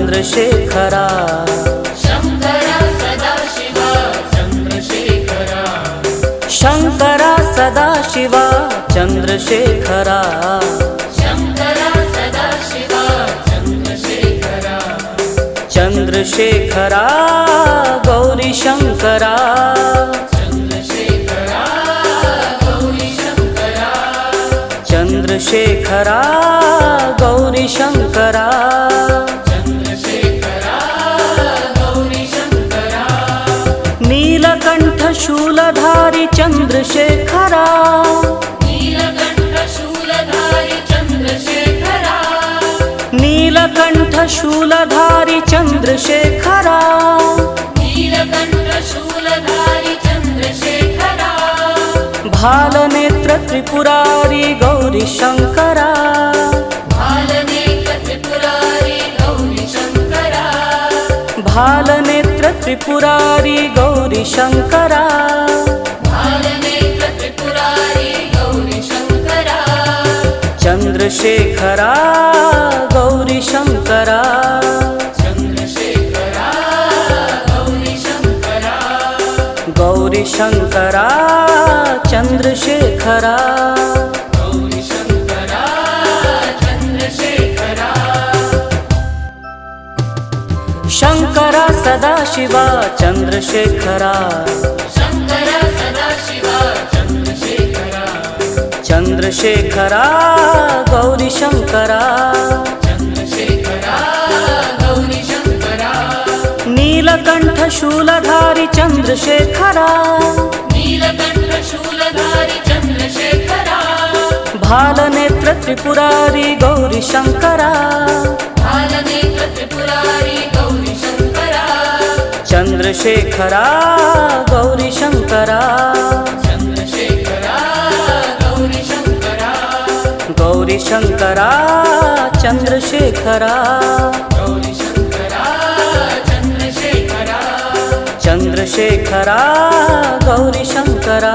Chandrasekhara Shankara Sadashiva Chandrasekhara Shankara Sadashiva Chandrasekhara Shankara Sadashiva Chandrasekhara Chandrasekhara Gauri Shankara Chandrasekhara Gauri Shankara Chandrasekhara Gauri Shankara Chandrasekhara Gauri Shankara Nilkanth शूलधारी Chandrasekhara Nilkanth शूलधारी Chandrasekhara Nilkanth शूलधारी Chandrasekhara Nilkanth शूलधारी Chandrasekhara भालनेत्र Tripurari Gauri Shankara भालनेत्र Tripurari Gauri Shankara भालनेत्र Tripurari Gauri Shankara भालनेत्र Tripurari Gauri Shankara Chandrasekhara Gauri Shankara Chandrasekhara Gauri Shankara Gauri Shankara Chandrasekhara Gauri Shankara Chandrasekhara Shankara Sadashiva Chandrasekhara Shankara Sadashiva Chandrasekhara Chandrasekhara Gauri Shankara Chandrasekhara Gauri Shankara Nilkanth शूलधारी Chandrasekhara Nilkanth शूलधारी Chandrasekhara भालनेत्र Tripurari Gauri Shankara भालनेत्र Tripurari Gauri Shankara Chandrasekhara Gauri Shankara Chandrasekhara Gauri Shankara Gauri Shankara Chandrasekhara Gauri Shankara Chandrasekhara Chandrasekhara Gauri Shankara